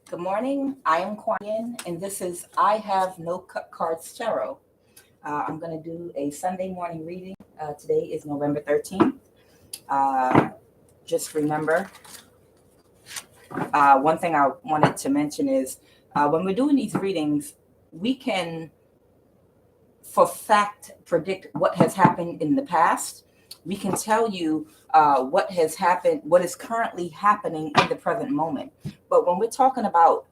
Good morning. I am QUAN, and this is I Have No Cut Cards Tarot. I'm going to do a Sunday morning reading. Today is November 13th. Just remember, one thing I wanted to mention is when we're doing these readings, we can, for fact, predict what has happened in the past. We can tell you what has happened, what is currently happening in the present moment. But when we're talking about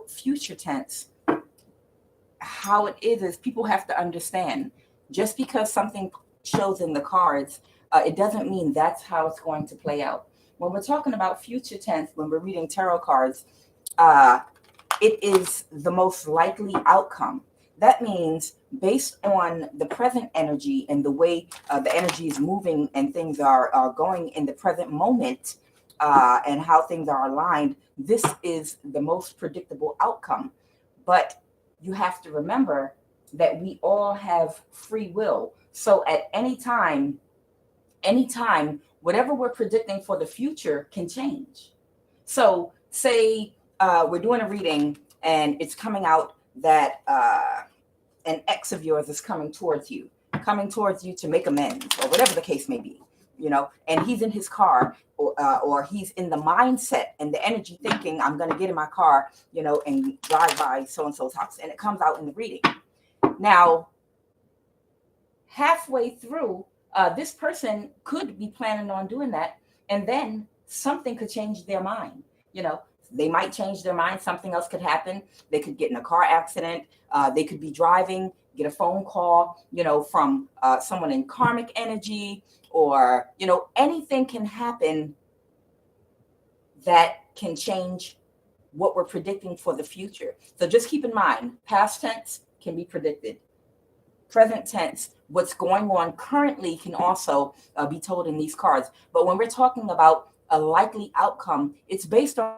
future tense, how it is people have to understand, just because something shows in the cards, it doesn't mean that's how it's going to play out. When we're talking about future tense, when we're reading tarot cards, it is the most likely outcome. That means based on the present energy and the way the energy is moving and things are going in the present moment, and how things are aligned, this is the most predictable outcome. But you have to remember that we all have free will. So at anytime, whatever we're predicting for the future can change. So say we're doing a reading and it's coming out that an ex of yours is coming towards you to make amends, or whatever the case may be, and he's in his car, or he's in the mindset and the energy thinking, I'm going to get in my car, and drive by so-and-so's house. And it comes out in the reading. Now, halfway through, this person could be planning on doing that, and then something could change their mind. They might change their mind. Something else could happen. They could get in a car accident. They could be driving, get a phone call, from someone in karmic energy, or, anything can happen that can change what we're predicting for the future. So just keep in mind, past tense can be predicted. Present tense, what's going on currently, can also be told in these cards. But when we're talking about a likely outcome, it's based on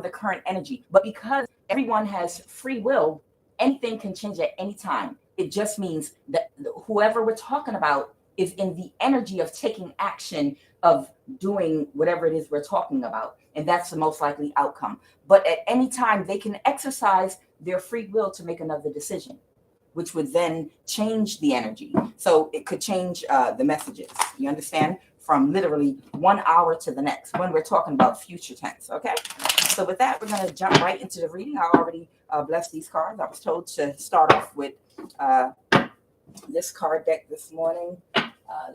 the current energy. But because everyone has free will, anything can change at any time. It just means that whoever we're talking about is in the energy of taking action, of doing whatever it is we're talking about. And that's the most likely outcome. But at any time, they can exercise their free will to make another decision, which would then change the energy. So it could change the messages. You understand? From literally 1 hour to the next, when we're talking about future tense. Okay. So with that, we're going to jump right into the reading. I already blessed these cards. I was told to start off with this card deck this morning.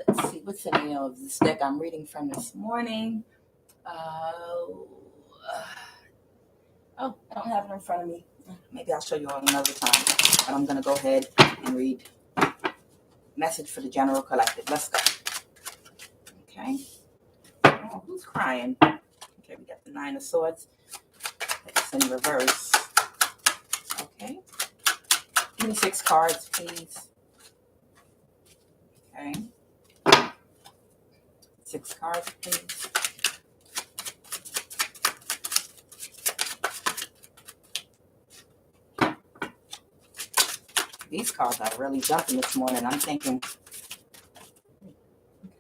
Let's see, what's the name of this deck I'm reading from this morning? Oh, I don't have it in front of me. Maybe I'll show you all another time. But I'm going to go ahead and read Message for the General Collective. Let's go. Okay. Oh, who's crying? Okay, we got the Nine of Swords. It's in reverse. Okay. Give me 6 cards, please. Okay. 6 cards, please. These cards are really jumping this morning. I'm thinking,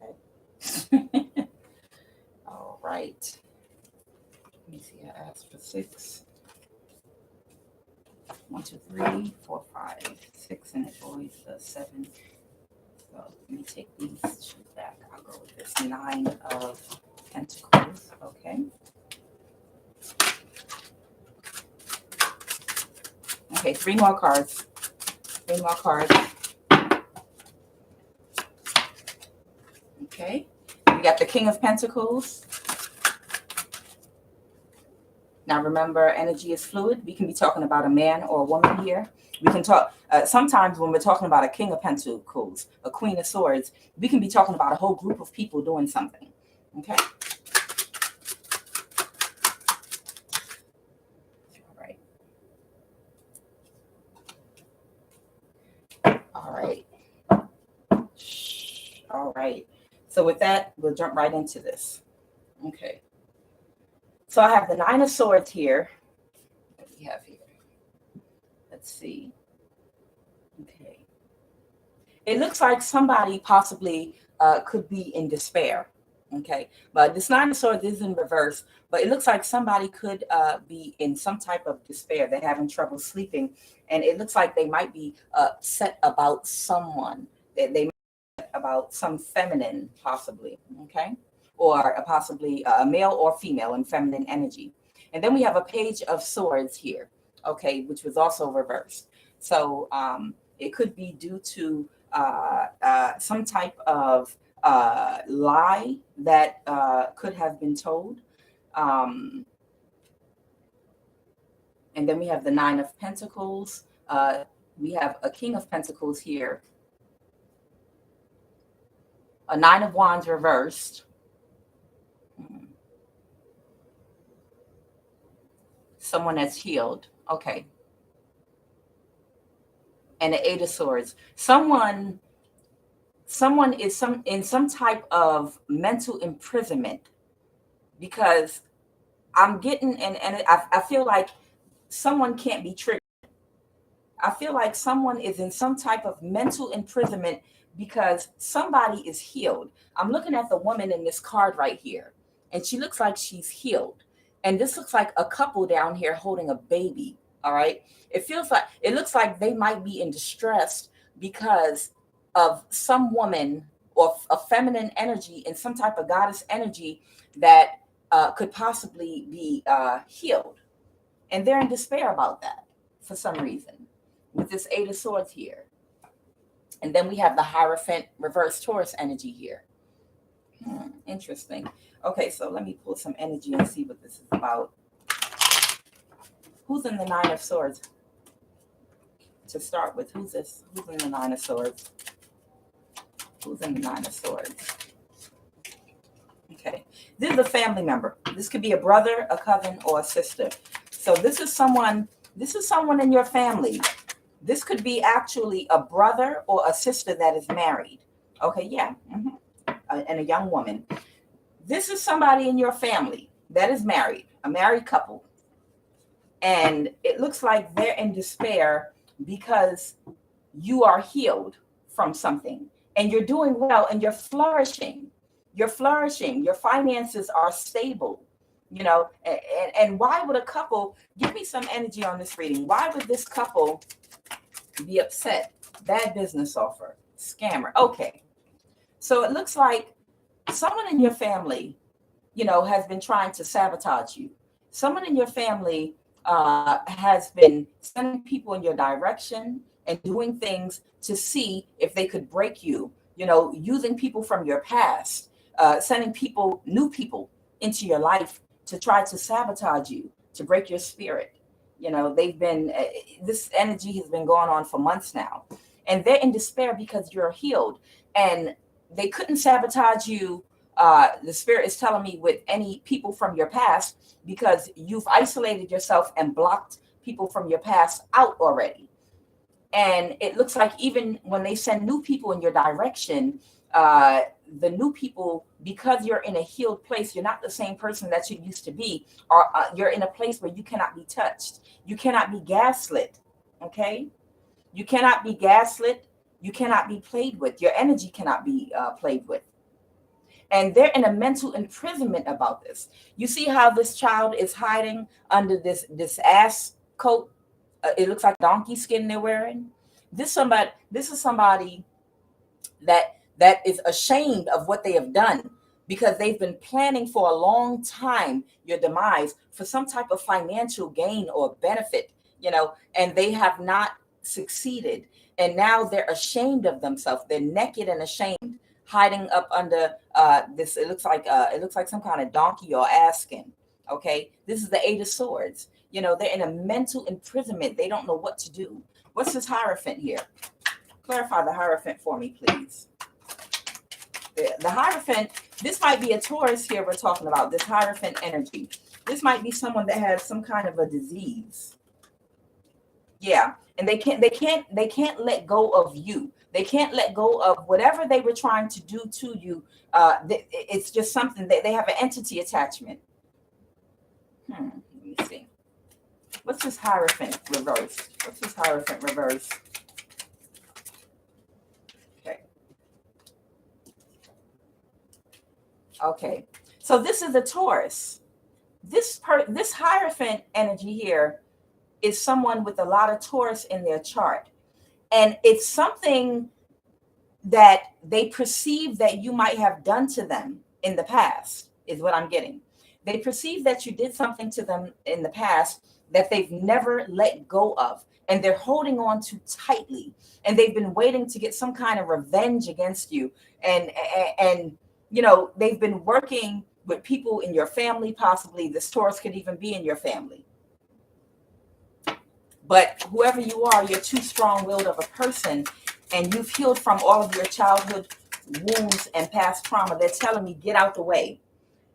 okay. All right. Let me see. I asked for 6. 1, 2, 3, 4, 5, 6, and it's always the 7. So let me take these 2 back. I'll go with this 9 of Pentacles. Okay. Okay, 3 more cards. 3 more cards. Okay. We got the King of Pentacles. Now remember, energy is fluid. We can be talking about a man or a woman here. We can talk, sometimes when we're talking about a King of Pentacles, a Queen of Swords, we can be talking about a whole group of people doing something. Okay. All right. All right. All right. So with that, we'll jump right into this. Okay. So I have the Nine of Swords here. What do we have here? Let's see. Okay. It looks like somebody possibly could be in despair. Okay, but this Nine of Swords is in reverse, but it looks like somebody could be in some type of despair. They're having trouble sleeping, and it looks like they might be upset about someone. They might be upset about some feminine, possibly, okay, or possibly a male or female in feminine energy. And then we have a Page of Swords here, okay, which was also reversed. So it could be due to some type of lie that could have been told. And then we have the Nine of Pentacles. We have a King of Pentacles here. A Nine of Wands reversed. Someone that's healed. Okay. And the Eight of Swords. Someone is in some type of mental imprisonment, because I'm getting and I feel like someone can't be triggered. I feel like someone is in some type of mental imprisonment because somebody is healed. I'm looking at the woman in this card right here, and she looks like she's healed. And this looks like a couple down here holding a baby. All right. It looks like they might be in distress because of some woman or a feminine energy and some type of goddess energy that could possibly be healed. And they're in despair about that for some reason with this Eight of Swords here. And then we have the Hierophant reverse Taurus energy here. Interesting. Okay, so let me pull some energy and see what this is about. Who's in the Nine of Swords? To start with, who's this? Who's in the Nine of Swords? Who's in the Nine of Swords? Okay, this is a family member. This could be a brother, a cousin, or a sister. So this is someone in your family. This could be actually a brother or a sister that is married. Okay, yeah. And a young woman. This is somebody in your family that is married, a married couple. And it looks like they're in despair because you are healed from something and you're doing well and you're flourishing. You're flourishing. Your finances are stable, you know. And why would a couple, give me some energy on this reading. Why would this couple be upset? Bad business offer, scammer. Okay. So it looks like someone in your family, you know, has been trying to sabotage you. Someone in your family has been sending people in your direction and doing things to see if they could break you, you know, using people from your past, sending people, new people into your life to try to sabotage you, to break your spirit. You know, they've been, this energy has been going on for months now, and they're in despair because you're healed and they couldn't sabotage you. The spirit is telling me with any people from your past, because you've isolated yourself and blocked people from your past out already. And it looks like even when they send new people in your direction, the new people, because you're in a healed place, you're not the same person that you used to be, or you're in a place where you cannot be touched. You cannot be gaslit. Okay. You cannot be gaslit. You cannot be played with. Your energy cannot be played with. And they're in a mental imprisonment about this. You see how this child is hiding under this ass coat? It looks like donkey skin they're wearing. This is somebody that is ashamed of what they have done, because they've been planning for a long time your demise for some type of financial gain or benefit, you know, and they have not succeeded. And now they're ashamed of themselves. They're naked and ashamed, hiding up under this. It looks like some kind of donkey or ass skin. Okay, this is the Eight of Swords. You know, they're in a mental imprisonment. They don't know what to do. What's this Hierophant here? Clarify the Hierophant for me, please. The Hierophant, this might be a Taurus here we're talking about, this Hierophant energy. This might be someone that has some kind of a disease. Yeah, and they can't let go of you. They can't let go of whatever they were trying to do to you. It's just something that they have an entity attachment. Let me see. What's this Hierophant reversed? What's this Hierophant reversed? Okay. Okay. So this is a Taurus. This Hierophant energy here is someone with a lot of Taurus in their chart. And it's something that they perceive that you might have done to them in the past, is what I'm getting. They perceive that you did something to them in the past that they've never let go of, and they're holding on to tightly, and they've been waiting to get some kind of revenge against you. And you know, they've been working with people in your family, possibly this Taurus could even be in your family. But whoever you are, you're too strong-willed of a person, and you've healed from all of your childhood wounds and past trauma. They're telling me, get out the way.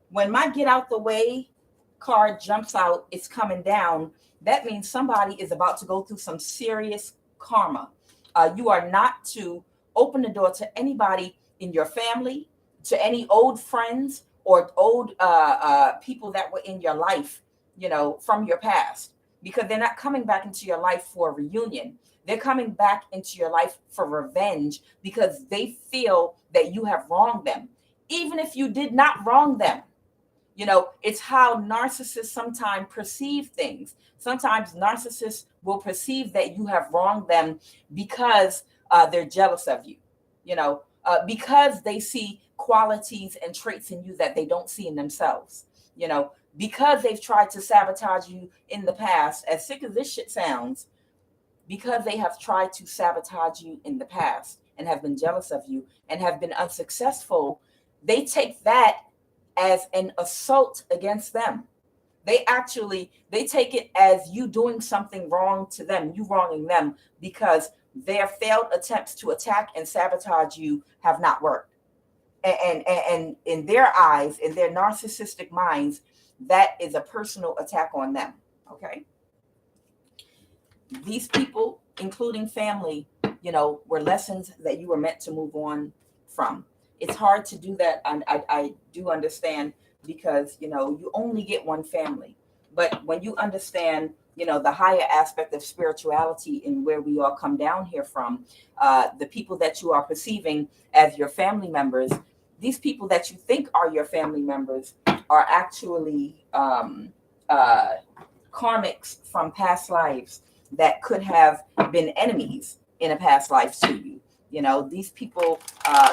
When my get out the way card jumps out, it's coming down. That means somebody is about to go through some serious karma. You are not to open the door to anybody in your family, to any old friends or old people that were in your life, you know, from your past, because they're not coming back into your life for a reunion. They're coming back into your life for revenge because they feel that you have wronged them, even if you did not wrong them. You know, it's how narcissists sometimes perceive things. Sometimes narcissists will perceive that you have wronged them because they're jealous of you, you know, because they see qualities and traits in you that they don't see in themselves, you know, because they've tried to sabotage you in the past. As sick as this shit sounds, because they have tried to sabotage you in the past and have been jealous of you and have been unsuccessful, they take that as an assault against them. They take it as you doing something wrong to them, you wronging them, because their failed attempts to attack and sabotage you have not worked. And in their eyes, in their narcissistic minds, that is a personal attack on them. Okay. These people, including family, you know, were lessons that you were meant to move on from. It's hard to do that. I do understand, because, you know, you only get one family. But when you understand, you know, the higher aspect of spirituality and where we all come down here from, the people that you are perceiving as your family members, these people that you think are your family members are actually karmics from past lives that could have been enemies in a past life to you. You know, these people,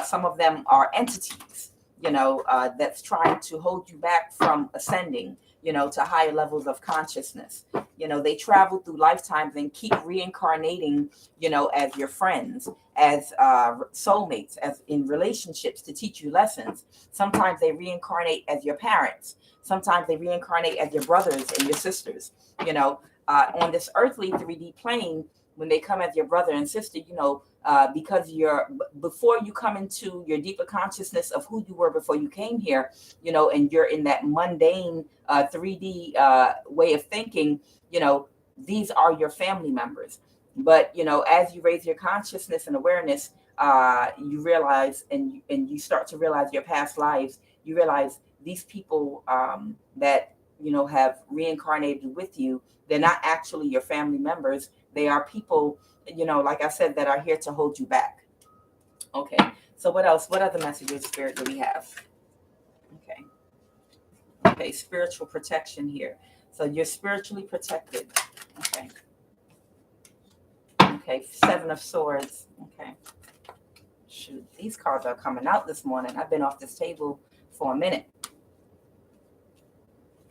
some of them are entities, you know, that's trying to hold you back from ascending, you know, to higher levels of consciousness. You know, they travel through lifetimes and keep reincarnating, you know, as your friends, as soulmates, as in relationships to teach you lessons. Sometimes they reincarnate as your parents. Sometimes they reincarnate as your brothers and your sisters, you know, on this earthly 3D plane. When they come as your brother and sister, you know, because before you come into your deeper consciousness of who you were before you came here, you know, and you're in that mundane 3D way of thinking, you know, these are your family members. But, you know, as you raise your consciousness and awareness, you realize, and you start to realize your past lives, you realize these people that, you know, have reincarnated with you, they're not actually your family members. They are people, you know, like I said, that are here to hold you back. Okay. So what else? What other messages, Spirit, do we have? Okay. Okay. Spiritual protection here. So you're spiritually protected. Okay. Okay. 7 of Swords. Okay. Shoot. These cards are coming out this morning. I've been off this table for a minute.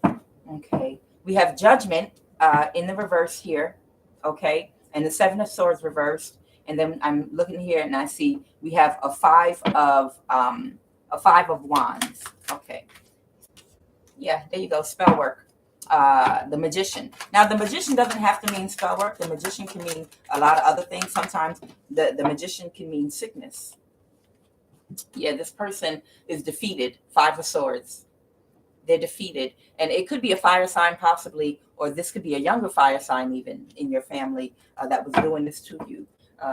Okay. We have Judgment in the reverse here. Okay. And the 7 of Swords reversed. And then I'm looking here and I see we have a 5 of Wands. Okay. Yeah, there you go. Spell work. The Magician. Now, the Magician doesn't have to mean spell work. The Magician can mean a lot of other things. Sometimes the Magician can mean sickness. Yeah, this person is defeated. 5 of Swords. They're defeated. And it could be a fire sign possibly, or this could be a younger fire sign even in your family that was doing this to you.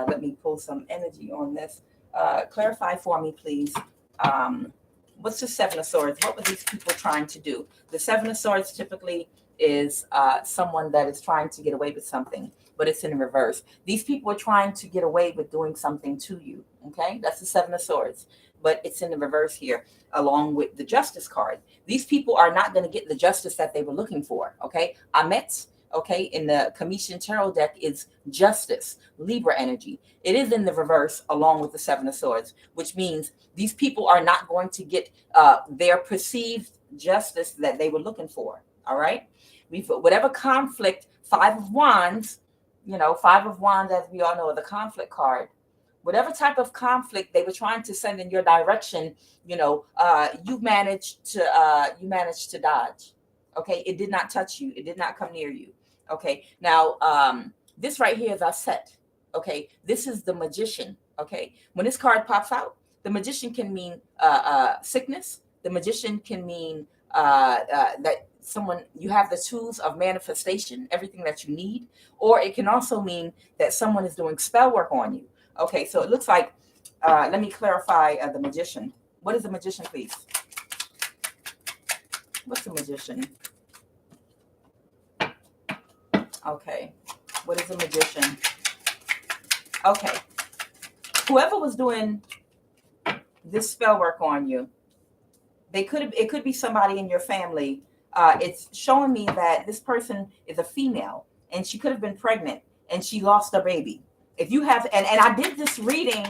Let me pull some energy on this. Clarify for me, please. What's the 7 of Swords? What were these people trying to do? The 7 of Swords typically is someone that is trying to get away with something, but it's in reverse. These people are trying to get away with doing something to you. Okay, that's the 7 of Swords. but it's in the reverse here, along with the justice card. These people are not going to get the justice that they were looking for. Okay. Amet, okay, in the Commission Tarot deck is justice, Libra energy. It is in the reverse along with the Seven of Swords, which means these people are not going to get their perceived justice that they were looking for. All right. Whatever conflict, Five of Wands, Five of Wands, as we all know, the conflict card. Whatever type of conflict they were trying to send in your direction, you managed to dodge. Okay, it did not touch you. It did not come near you. Okay, now this right here is our set. Okay, this is the Magician. Okay, when this card pops out, the Magician can mean sickness. The Magician can mean that someone, you have the tools of manifestation, everything that you need, or it can also mean that someone is doing spell work on you. Okay, so it looks like, let me clarify the Magician. What is the Magician, please? What's the Magician? Okay, what is the Magician? Okay, whoever was doing this spell work on you, it could be somebody in your family. It's showing me that this person is a female, and she could have been pregnant, and she lost her baby. If you have, and I did this reading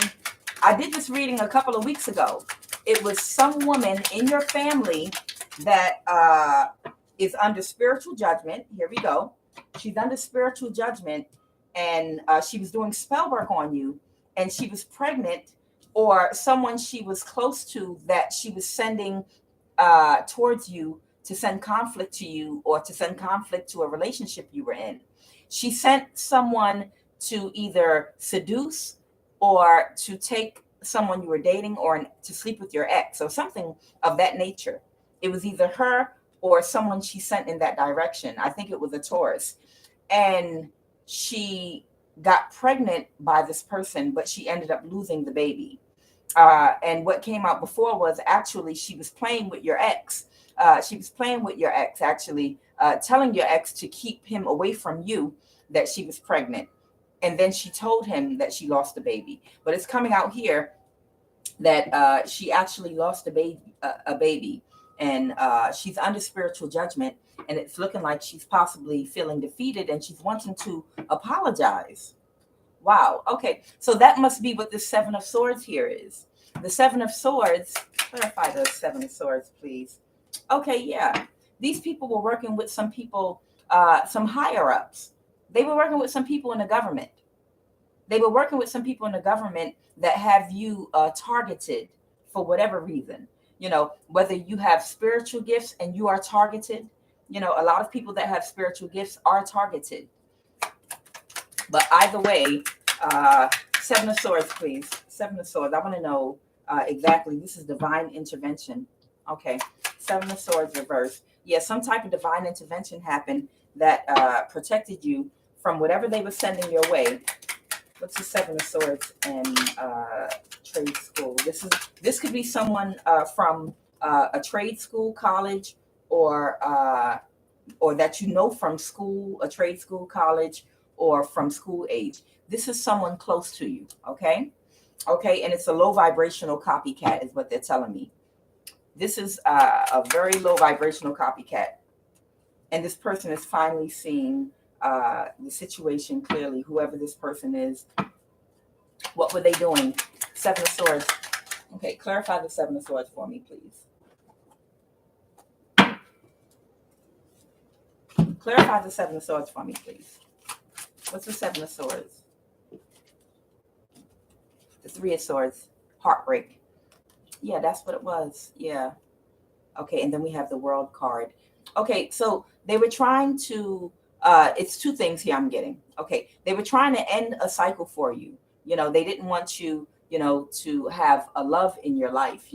a couple of weeks ago. It was some woman in your family that is under spiritual judgment. Here we go. She's under spiritual judgment, and she was doing spell work on you, and she was pregnant, or someone she was close to that she was sending towards you to send conflict to you, or to send conflict to a relationship you were in. She sent someone to either seduce or to take someone you were dating, or to sleep with your ex, or something of that nature. It was either her or someone she sent in that direction. I think it was a Taurus. And she got pregnant by this person, but she ended up losing the baby. And what came out before was actually she was playing with your ex. She was playing with your ex, actually, telling your ex to keep him away from you, that she was pregnant. And then she told him that she lost the baby. But it's coming out here that she actually lost a baby, and she's under spiritual judgment, and it's looking like she's possibly feeling defeated, and she's wanting to apologize. Wow. Okay. So that must be what the Seven of Swords here is. The Seven of Swords, clarify the Seven of Swords, please. Okay. Yeah. These people were working with some people, some higher ups. They were working with some people in the government. They were working with some people in the government that have you targeted for whatever reason. Whether you have spiritual gifts and you are targeted, a lot of people that have spiritual gifts are targeted. But either way, Seven of Swords, please. Seven of Swords. I want to know exactly. This is divine intervention. Okay. Seven of Swords reverse. Yeah, some type of divine intervention happened that protected you from whatever they were sending your way. What's the Seven of Swords and trade school? This could be someone from a trade school, college, or that from school, a trade school, college, or from school age. This is someone close to you. Okay, and it's a low vibrational copycat, is what they're telling me. This is a very low vibrational copycat, and this person is finally seeing the situation clearly. Whoever this person is, what were they doing? Seven of Swords. Okay, clarify the Seven of Swords for me, please. Clarify the Seven of Swords for me, please. What's the Seven of Swords? The Three of Swords. Heartbreak. Yeah, that's what it was. Yeah. Okay, and then we have the World card. Okay, so they were trying to it's two things here I'm getting. Okay, they were trying to end a cycle for you. They didn't want you, to have a love in your life.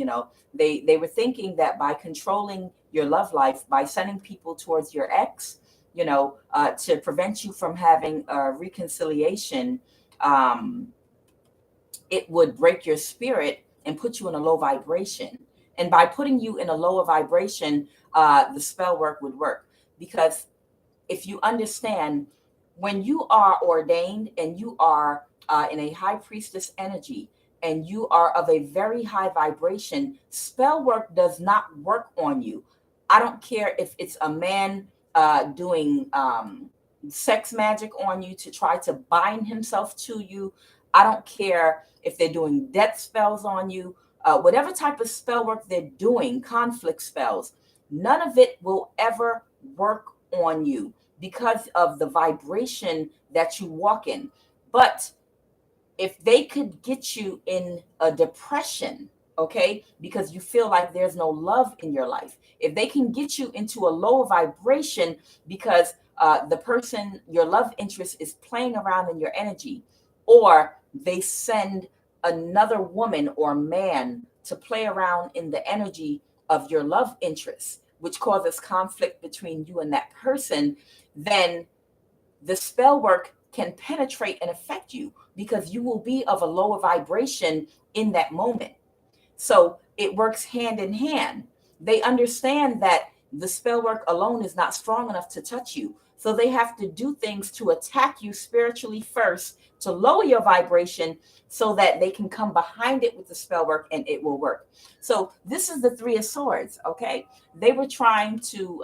They were thinking that by controlling your love life, by sending people towards your ex, to prevent you from having a reconciliation, it would break your spirit and put you in a low vibration. And by putting you in a lower vibration, the spell work would work. Because if you understand, when you are ordained and you are in a high priestess energy, and you are of a very high vibration, spell work does not work on you. I don't care if it's a man doing sex magic on you to try to bind himself to you. I don't care if they're doing death spells on you. Whatever type of spell work they're doing, conflict spells, none of it will ever work on you because of the vibration that you walk in. But if they could get you in a depression, okay, because you feel like there's no love in your life, if they can get you into a lower vibration because the person, your love interest, is playing around in your energy, or they send another woman or man to play around in the energy of your love interest, which causes conflict between you and that person, then the spell work can penetrate and affect you because you will be of a lower vibration in that moment. So it works hand in hand. They understand that the spell work alone is not strong enough to touch you. So they have to do things to attack you spiritually first to lower your vibration so that they can come behind it with the spell work and it will work. So this is the Three of Swords, okay? They were trying to,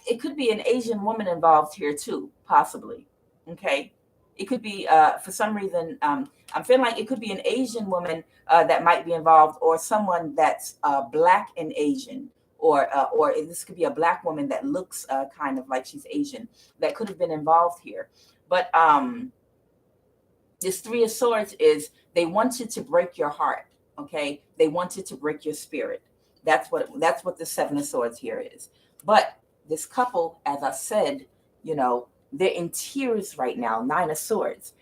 it could be an Asian woman involved here too, possibly, okay? It could be, for some reason, I'm feeling like it could be an Asian woman that might be involved, or someone that's Black and Asian, or this could be a Black woman that looks kind of like she's Asian that could have been involved here. But this Three of Swords is they wanted to break your heart, okay? They wanted to break your spirit. That's what the Seven of Swords here is. But this couple, as I said, you know, they're in tears right now, Nine of Swords.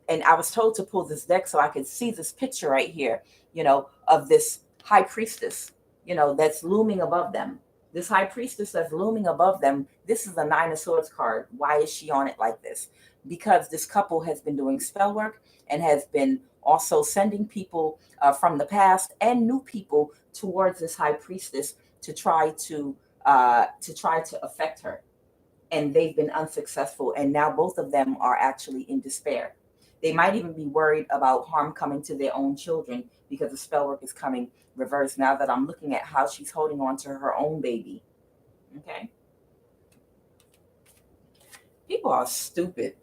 And I was told to pull this deck so I could see this picture right here, you know, of this high priestess, you know, that's looming above them. This high priestess that's looming above them. This is the Nine of Swords card. Why is she on it like this? Because this couple has been doing spell work and has been also sending people from the past and new people towards this high priestess to try to affect her. And they've been unsuccessful. And now both of them are actually in despair. They might even be worried about harm coming to their own children because the spell work is coming reversed now that I'm looking at how she's holding on to her own baby. Okay. People are stupid.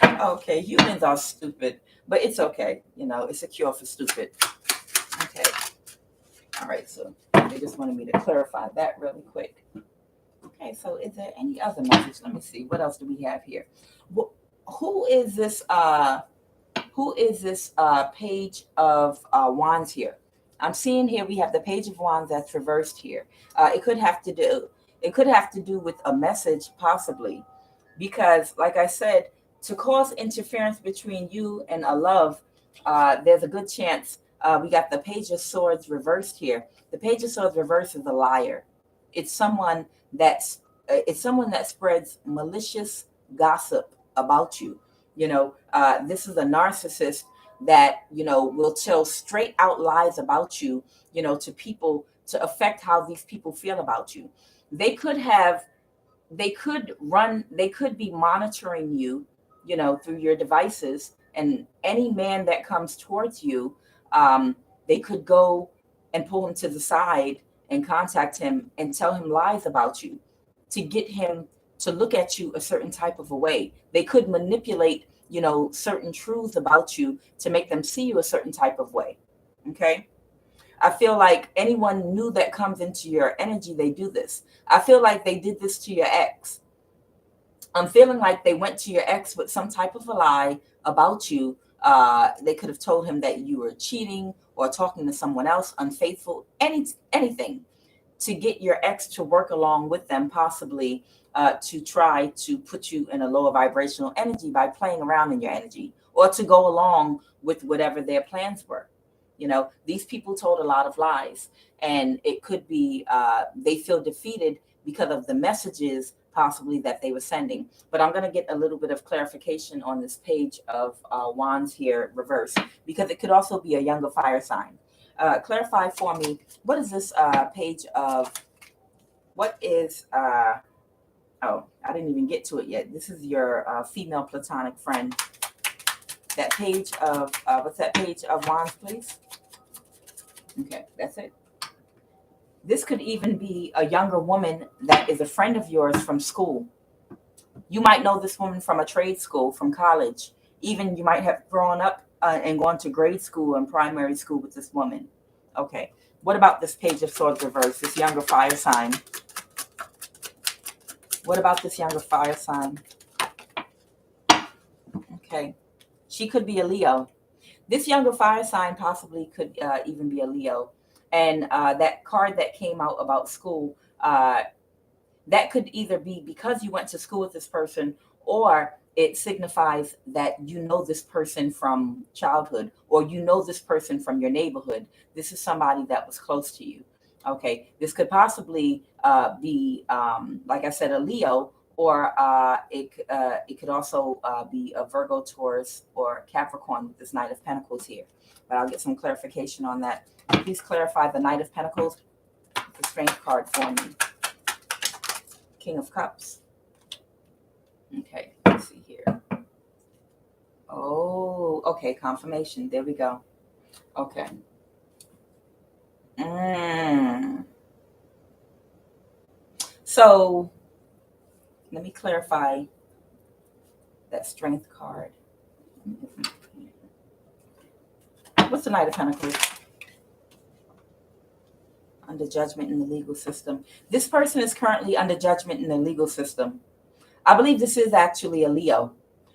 Okay, humans are stupid, but it's okay. You know, it's a cure for stupid. Okay. All right, so they just wanted me to clarify that really quick. Okay, so is there any other message? Let me see. What else do we have here? Who is this Page of Wands here? I'm seeing here we have the Page of Wands that's reversed here. It could have to do with a message, possibly, because like I said, to cause interference between you and a love, there's a good chance. We got the Page of Swords reversed here. The Page of Swords reversed is a liar. It's someone that spreads malicious gossip about you. You know, this is a narcissist that, you know, will tell straight out lies about you, you know, to people to affect how these people feel about you. They could be monitoring you, you know, through your devices, and any man that comes towards you, they could go and pull him to the side and contact him and tell him lies about you to get him to look at you a certain type of a way. They could manipulate, you know, certain truths about you to make them see you a certain type of way. Okay. I feel like anyone new that comes into your energy, they do this. I feel like they did this to your ex. I'm feeling like they went to your ex with some type of a lie about you. They could have told him that you were cheating or talking to someone else, unfaithful, anything to get your ex to work along with them, possibly to try to put you in a lower vibrational energy by playing around in your energy, or to go along with whatever their plans were. You know, these people told a lot of lies, and it could be they feel defeated because of the messages possibly that they were sending. But I'm going to get a little bit of clarification on this Page of Wands here reverse, because it could also be a younger fire sign. Clarify for me, what is this page of, what is, oh, I didn't even get to it yet. This is your female platonic friend that page of, what's that page of wands, please? Okay, that's it. This could even be a younger woman that is a friend of yours from school. You might know this woman from a trade school, from college. Even you might have grown up and gone to grade school and primary school with this woman. Okay. What about this page of swords reverse, this younger fire sign? What about this younger fire sign? Okay. She could be a Leo. This younger fire sign possibly could even be a Leo. And that card that came out about school, that could either be because you went to school with this person, or it signifies that you know this person from childhood, or you know this person from your neighborhood. This is somebody that was close to you. Okay, this could possibly be, like I said, a Leo, or it could also be a Virgo, Taurus, or Capricorn with this Knight of Pentacles here. But I'll get some clarification on that. Please clarify the Knight of Pentacles, the Strength card for me. King of Cups. Okay, let's see here. Oh, okay, confirmation. There we go. Okay. So let me clarify that Strength card. What's the Knight of Pentacles? Under judgment in the legal system. This person is currently under judgment in the legal system. I believe this is actually a Leo,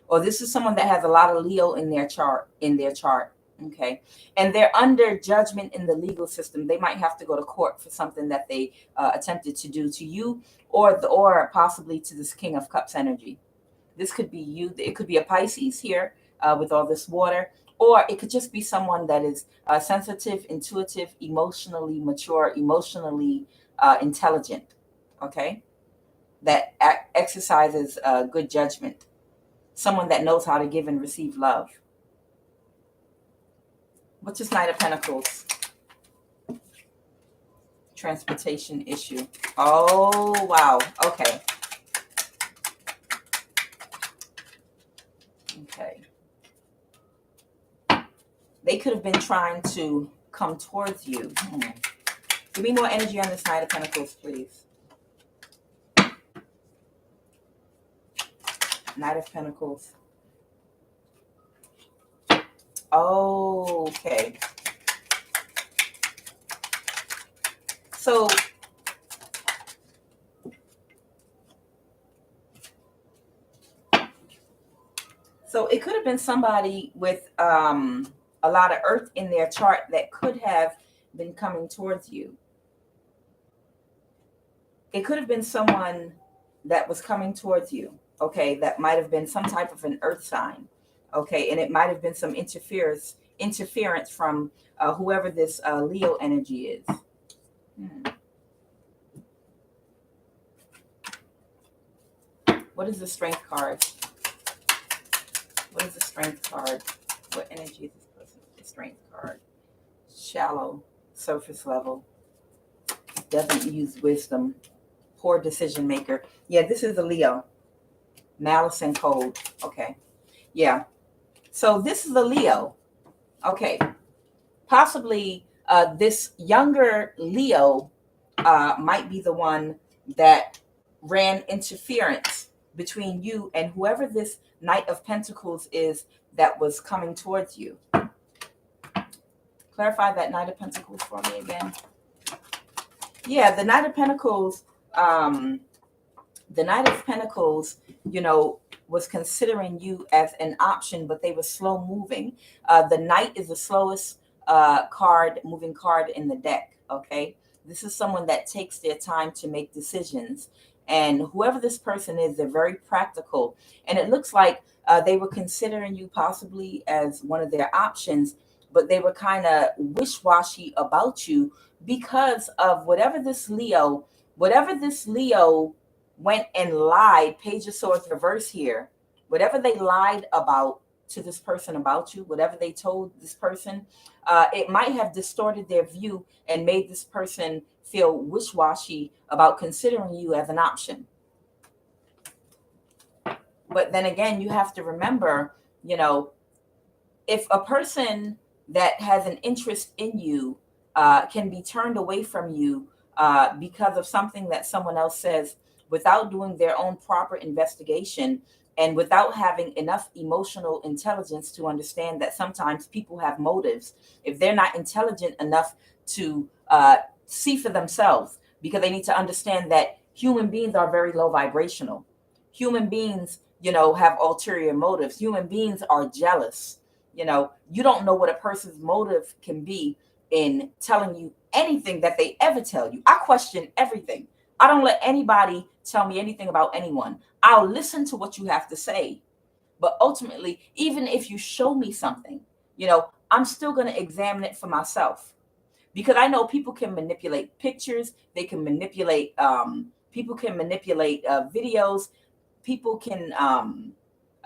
or this is someone that has a lot of Leo in their chart. Okay, and they're under judgment in the legal system. They might have to go to court for something that they attempted to do to you, or possibly to this King of Cups energy. This could be you. It could be a Pisces here with all this water, or it could just be someone that is sensitive, intuitive, emotionally mature, emotionally intelligent. Okay, that exercises good judgment. Someone that knows how to give and receive love. What's this Knight of Pentacles? Transportation issue. Oh, wow. Okay. Okay. They could have been trying to come towards you. Give me more energy on this Knight of Pentacles, please. Knight of Pentacles. Okay. So it could have been somebody with a lot of earth in their chart that could have been coming towards you. It could have been someone that was coming towards you. Okay, that might have been some type of an earth sign. Okay, and it might have been some interference from whoever this Leo energy is. What is the Strength card? What is the Strength card? What energy is this person? The Strength card. Shallow, surface level. Doesn't use wisdom. Poor decision maker. Yeah, this is a Leo. Malice and cold. Okay. Yeah. So this is a Leo. Okay. Possibly this younger Leo might be the one that ran interference between you and whoever this Knight of Pentacles is that was coming towards you. Clarify that Knight of Pentacles for me again. Yeah, the Knight of Pentacles, you know, was considering you as an option, but they were slow moving. The Knight is the slowest moving card in the deck. Okay, this is someone that takes their time to make decisions, and whoever this person is, they're very practical, and it looks like they were considering you possibly as one of their options, but they were kind of wish-washy about you because of whatever this Leo went and lied. Page of Swords reverse here. Whatever they lied about to this person about you, whatever they told this person, it might have distorted their view and made this person feel wish-washy about considering you as an option. But then again, you have to remember, you know, if a person that has an interest in you can be turned away from you because of something that someone else says without doing their own proper investigation and without having enough emotional intelligence to understand that sometimes people have motives, if they're not intelligent enough to see for themselves, because they need to understand that human beings are very low vibrational. Human beings, have ulterior motives. Human beings are jealous. You don't know what a person's motive can be in telling you anything that they ever tell you. I question everything. I don't let anybody tell me anything about anyone. I'll listen to what you have to say. But ultimately, even if you show me something, I'm still going to examine it for myself, because I know people can manipulate pictures. They can manipulate, people can manipulate videos. People can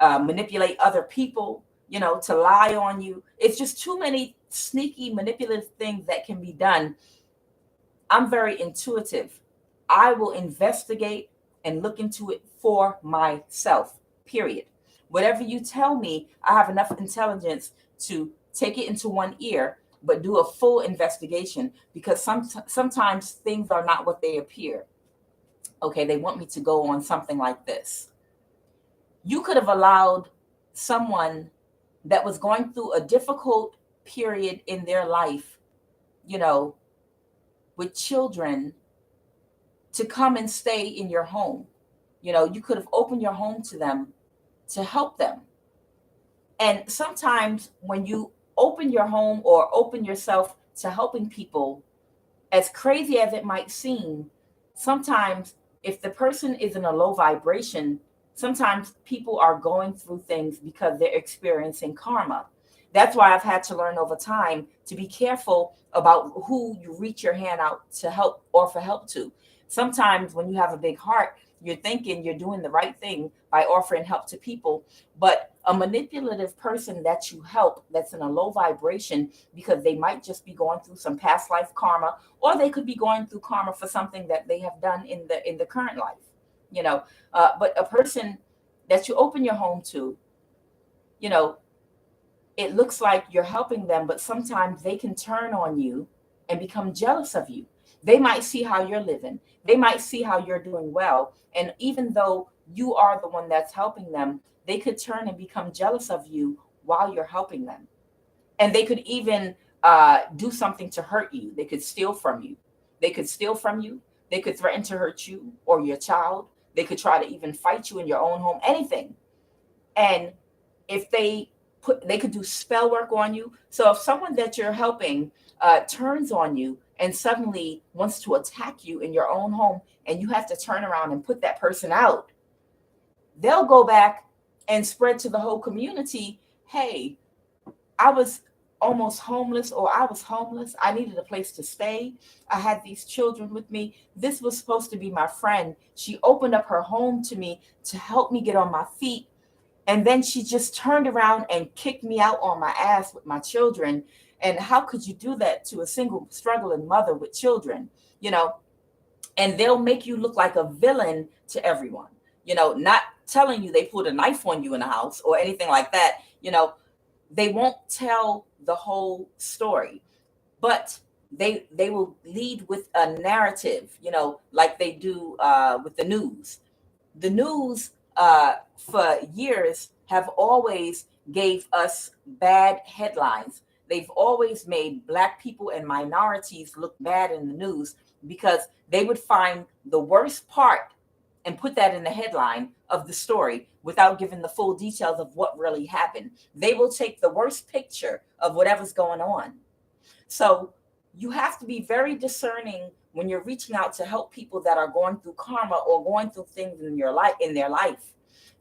manipulate other people, to lie on you. It's just too many sneaky, manipulative things that can be done. I'm very intuitive. I will investigate and look into it for myself, period. Whatever you tell me, I have enough intelligence to take it into one ear, but do a full investigation, because sometimes things are not what they appear. Okay, they want me to go on something like this. You could have allowed someone that was going through a difficult period in their life, you know, with children, to come and stay in your home. You could have opened your home to them to help them. And sometimes when you open your home or open yourself to helping people, as crazy as it might seem, sometimes if the person is in a low vibration, sometimes people are going through things because they're experiencing karma. That's why I've had to learn over time to be careful about who you reach your hand out to help or for help to. Sometimes when you have a big heart, you're thinking you're doing the right thing by offering help to people, but a manipulative person that you help that's in a low vibration, because they might just be going through some past life karma, or they could be going through karma for something that they have done in the current life. But a person that you open your home to, you know, it looks like you're helping them, but sometimes they can turn on you and become jealous of you. They might see how you're living. They might see how you're doing well. And even though you are the one that's helping them, they could turn and become jealous of you while you're helping them. And they could even do something to hurt you. They could steal from you. They could steal from you. They could threaten to hurt you or your child. They could try to even fight you in your own home, anything. And if they could do spell work on you. So if someone that you're helping turns on you and suddenly wants to attack you in your own home, and you have to turn around and put that person out, they'll go back and spread to the whole community, hey, I was almost homeless, or I was homeless. I needed a place to stay. I had these children with me. This was supposed to be my friend. She opened up her home to me to help me get on my feet. And then she just turned around and kicked me out on my ass with my children. And how could you do that to a single struggling mother with children? And they'll make you look like a villain to everyone, not telling you they put a knife on you in the house or anything like that. They won't tell the whole story, but they will lead with a narrative, like they do with the news. The news for years have always gave us bad headlines. They've always made Black people and minorities look bad in the news, because they would find the worst part and put that in the headline of the story without giving the full details of what really happened. They will take the worst picture of whatever's going on. So you have to be very discerning when you're reaching out to help people that are going through karma or going through things in their life.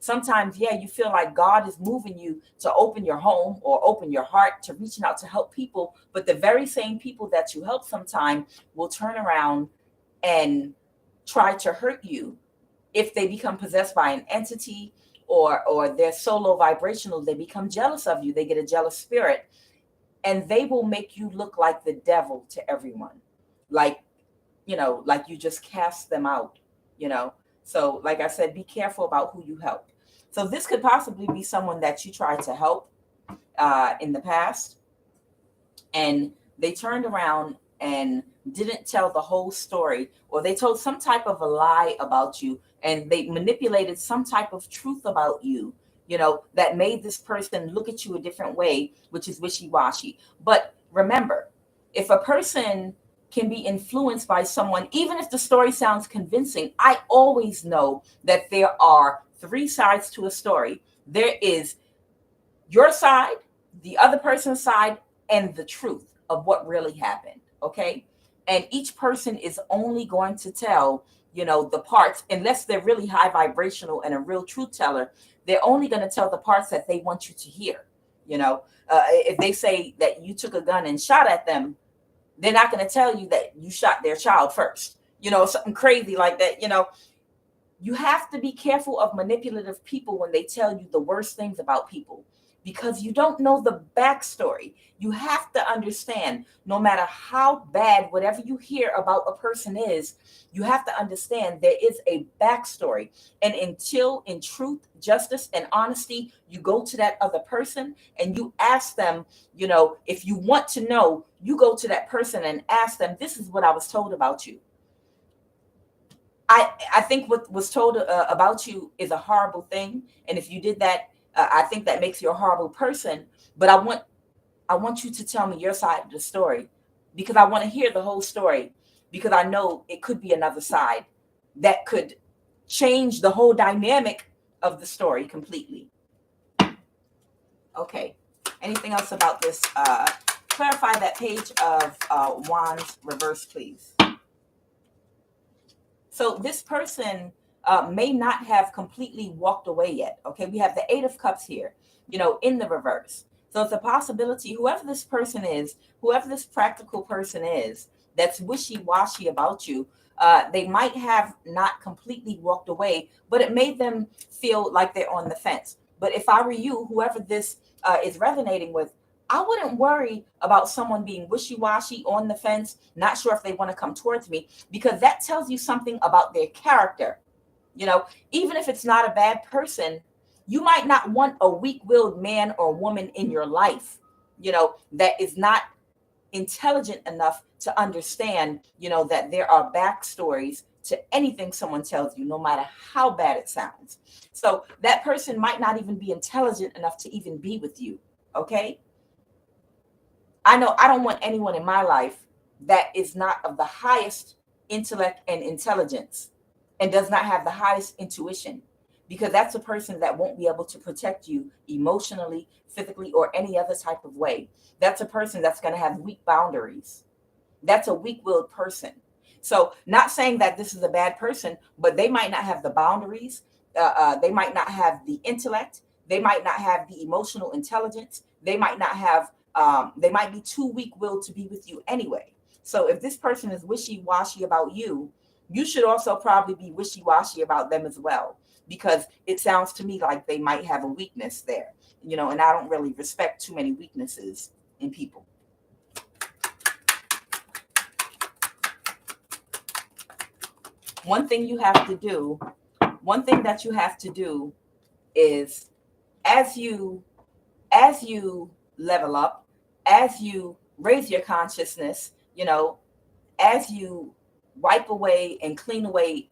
Sometimes, you feel like God is moving you to open your home or open your heart to reaching out to help people. But the very same people that you help sometimes will turn around and try to hurt you if they become possessed by an entity, or they're so low vibrational, they become jealous of you. They get a jealous spirit, and they will make you look like the devil to everyone. Like you just cast them out. So like I said, be careful about who you help. So this could possibly be someone that you try to help. in the past, and they turned around and didn't tell the whole story, or they told some type of a lie about you, and they manipulated some type of truth about you, that made this person look at you a different way, which is wishy-washy. But remember, if a person can be influenced by someone, even if the story sounds convincing, I always know that there are three sides to a story. There is your side, the other person's side, and the truth of what really happened. Okay. And each person is only going to tell, the parts, unless they're really high vibrational and a real truth teller, they're only going to tell the parts that they want you to hear. If they say that you took a gun and shot at them, they're not going to tell you that you shot their child first, something crazy like that. You have to be careful of manipulative people when they tell you the worst things about people, because you don't know the backstory. You have to understand, no matter how bad whatever you hear about a person is, you have to understand there is a backstory. And until, in truth, justice, and honesty, you go to that other person and you ask them, if you want to know, you go to that person and ask them, this is what I was told about you. I think what was told about you is a horrible thing. And if you did that, I think that makes you a horrible person. But I want you to tell me your side of the story, because I want to hear the whole story, because I know it could be another side that could change the whole dynamic of the story completely. Okay. Anything else about this? Clarify that page of Wands reverse, please. So this person may not have completely walked away yet. Okay, we have the Eight of Cups here, in the reverse. So it's a possibility, whoever this person is, whoever this practical person is that's wishy-washy about you, they might have not completely walked away, but it made them feel like they're on the fence. But if I were you, whoever this is resonating with, I wouldn't worry about someone being wishy-washy, on the fence, not sure if they want to come towards me, because that tells you something about their character. Even if it's not a bad person, you might not want a weak-willed man or woman in your life, that is not intelligent enough to understand, that there are backstories to anything someone tells you, no matter how bad it sounds. So that person might not even be intelligent enough to even be with you. Okay. I know I don't want anyone in my life that is not of the highest intellect and intelligence and does not have the highest intuition, because that's a person that won't be able to protect you emotionally, physically, or any other type of way. That's a person that's going to have weak boundaries. That's a weak-willed person. So not saying that this is a bad person, but they might not have the boundaries. They might not have the intellect. They might not have the emotional intelligence. They might not have they might be too weak-willed to be with you anyway. So if this person is wishy-washy about you, you should also probably be wishy-washy about them as well, because it sounds to me like they might have a weakness there, and I don't really respect too many weaknesses in people. One thing that you have to do is, as you level up, as you raise your consciousness, as you wipe away and clean away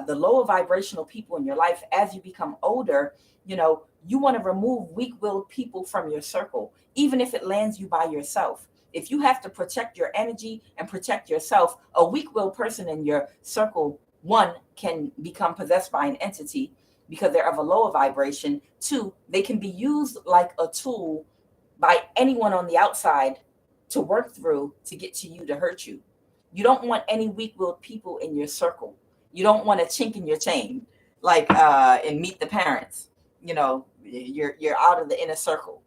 the lower vibrational people in your life, as you become older, you want to remove weak-willed people from your circle, even if it lands you by yourself. If you have to protect your energy and protect yourself, a weak-willed person in your circle, one, can become possessed by an entity because they're of a lower vibration. Two, they can be used like a tool by anyone on the outside to work through to get to you, to hurt you. You don't want any weak-willed people in your circle. You don't want a chink in your chain, like in Meet the Parents. You're out of the inner circle.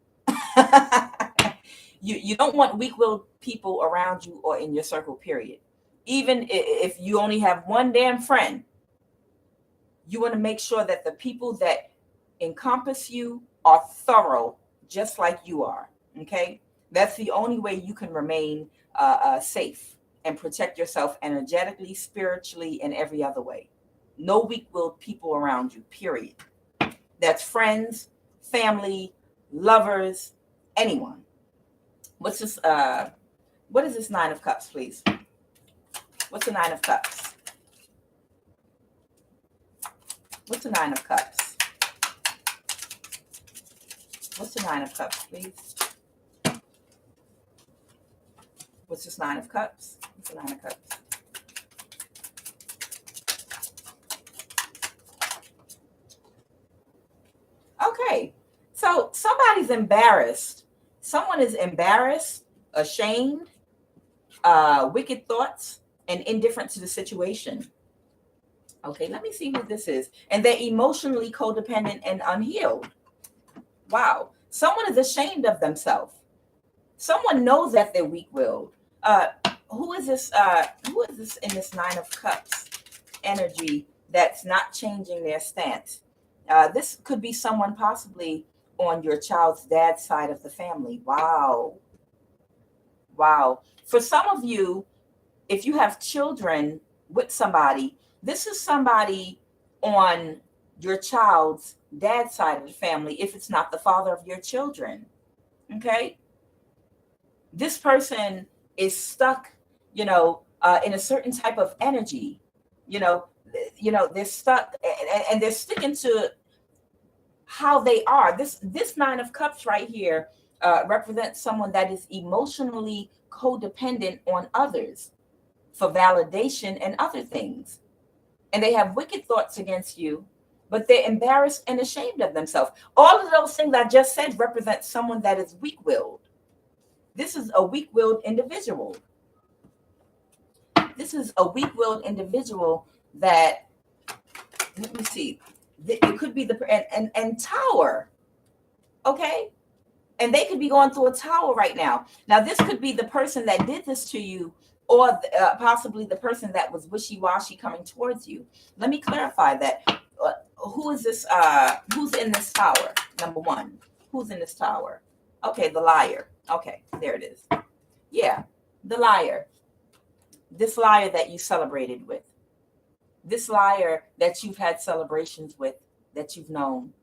You don't want weak-willed people around you or in your circle, period. Even if you only have one damn friend, you want to make sure that the people that encompass you are thorough, just like you are. Okay, that's the only way you can remain safe and protect yourself energetically, spiritually, and every other way. No weak-willed people around you, period. That's friends, family, lovers, anyone. What's this? What is this Nine of Cups, please? What's the Nine of Cups? What's the Nine of Cups? What's the Nine of Cups, please? What's this Nine of Cups? What's the Nine of Cups? Okay, so somebody's embarrassed. Someone is embarrassed, ashamed, wicked thoughts, and indifferent to the situation. Okay, let me see who this is. And they're emotionally codependent and unhealed. Wow. Someone is ashamed of themselves. Someone knows that they're weak-willed. Who is this? Who is this in this Nine of Cups energy that's not changing their stance? This could be someone possibly on your child's dad's side of the family. Wow. Wow. For some of you, if you have children with somebody, this is somebody on your child's dad's side of the family, if it's not the father of your children. Okay? This person is stuck, in a certain type of energy. They're stuck and they're sticking to how they are. This Nine of Cups right here represents someone that is emotionally codependent on others for validation and other things. And they have wicked thoughts against you, but they're embarrassed and ashamed of themselves. All of those things I just said represent someone that is weak-willed. This is a weak-willed individual. This is a weak-willed individual that, let me see, it could be and Tower, okay? And they could be going through a tower right now. Now, this could be the person that did this to you, or possibly the person that was wishy-washy coming towards you. Let me clarify that. Who is this? Who's in this tower? Number one. Who's in this tower? Okay, the liar. Okay, there it is. Yeah, the liar. This liar that you celebrated with. This liar that you've had celebrations with, that you've known.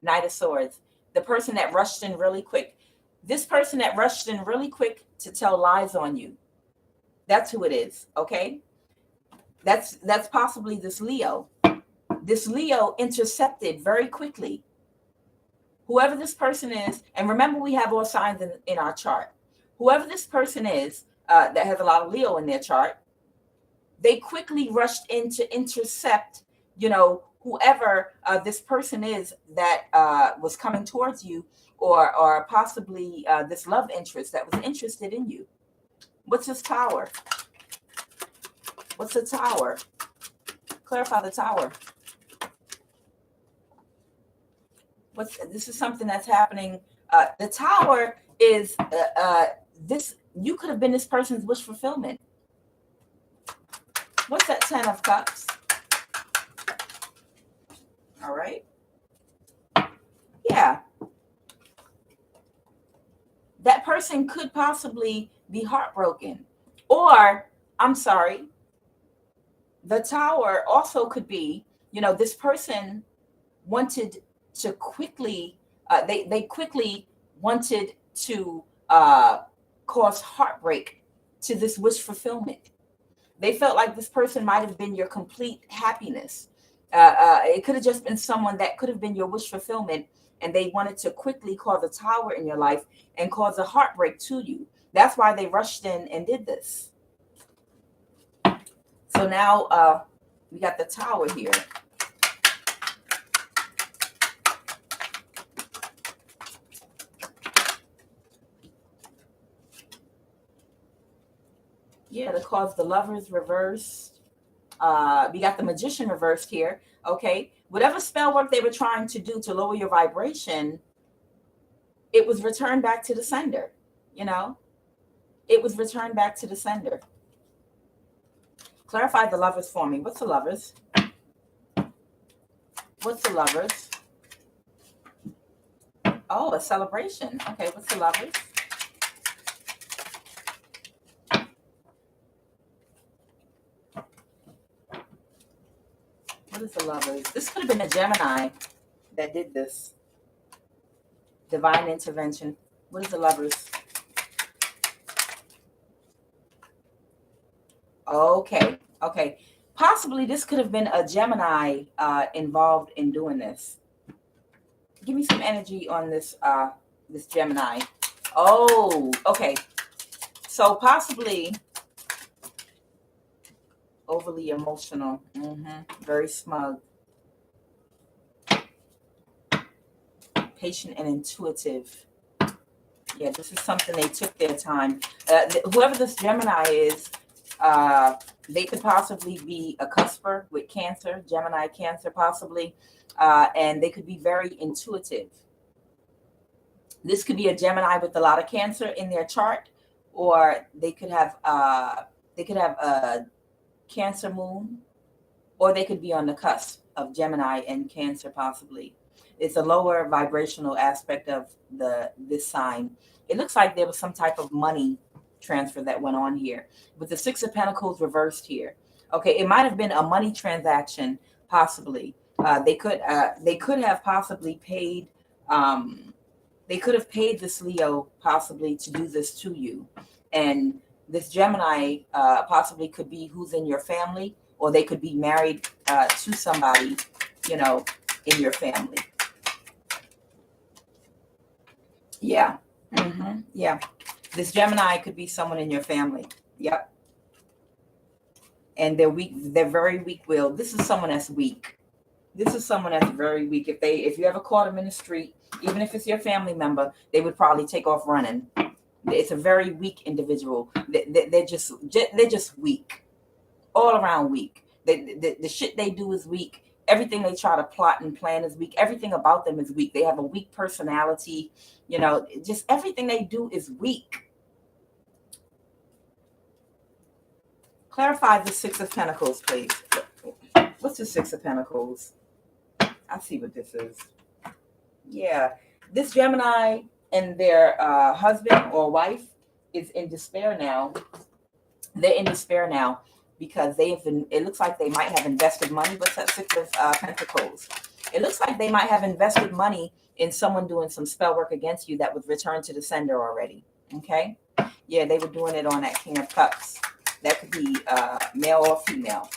Knight of Swords. The person that rushed in really quick. This person that rushed in really quick to tell lies on you. That's who it is, okay? That's possibly this Leo. This Leo intercepted very quickly. Whoever this person is, and remember we have all signs in our chart. Whoever this person is that has a lot of Leo in their chart, they quickly rushed in to intercept, whoever this person is that was coming towards you, or possibly this love interest that was interested in you. What's this Tower? What's the Tower? Clarify the Tower. This is something that's happening. The Tower is this. You could have been this person's wish fulfillment. What's that Ten of Cups? All right. Yeah. That person could possibly be heartbroken. Or, I'm sorry, the Tower also could be, this person wanted to quickly, they quickly wanted to cause heartbreak to this wish fulfillment. They felt like this person might have been your complete happiness. It could have just been someone that could have been your wish fulfillment, and they wanted to quickly cause a tower in your life and cause a heartbreak to you. That's why they rushed in and did this. So now we got the Tower here. Yeah, to cause the Lovers reversed. We got the Magician reversed here. Okay, whatever spell work they were trying to do to lower your vibration, it was returned back to the sender. It was returned back to the sender. Clarify the Lovers for me. What's the Lovers? What's the Lovers? Oh, a celebration. Okay, what's the Lovers? What is the Lovers? This could have been a Gemini that did this. Divine intervention. What is the Lovers? Okay. Okay. Possibly this could have been a Gemini involved in doing this. Give me some energy on this Gemini. Oh, okay. So possibly overly emotional, very smug, patient and intuitive. Yeah, this is something they took their time. Whoever this Gemini is, they could possibly be a cusper with Cancer, Gemini, Cancer, possibly, and they could be very intuitive. This could be a Gemini with a lot of Cancer in their chart, or they could have a Cancer moon, or they could be on the cusp of Gemini and Cancer, possibly. It's a lower vibrational aspect of this sign. It looks like there was some type of money transfer that went on here with the Six of Pentacles reversed here. Okay, it might have been a money transaction, possibly. They could have possibly paid. They could have paid this Leo possibly to do this to you, and this Gemini possibly could be who's in your family, or they could be married to somebody, in your family. Yeah. Yeah. This Gemini could be someone in your family. Yep. And they're weak. They're very weak-willed. This is someone that's weak. This is someone that's very weak. If you ever caught them in the street, even if it's your family member, they would probably take off running. It's a very weak individual. They're just weak, all around weak. The shit they do is weak. Everything they try to plot and plan is weak. Everything about them is weak. They have a weak personality. Just everything they do is weak. Clarify the Six of Pentacles, please. What's the Six of Pentacles? I see what this is. Yeah, this Gemini and their husband or wife is in despair now. They're in despair now because it looks like they might have invested money. What's that Six of Pentacles? It looks like they might have invested money in someone doing some spell work against you that was returned to the sender already. Okay? Yeah, they were doing it on that King of Cups. That could be male or female.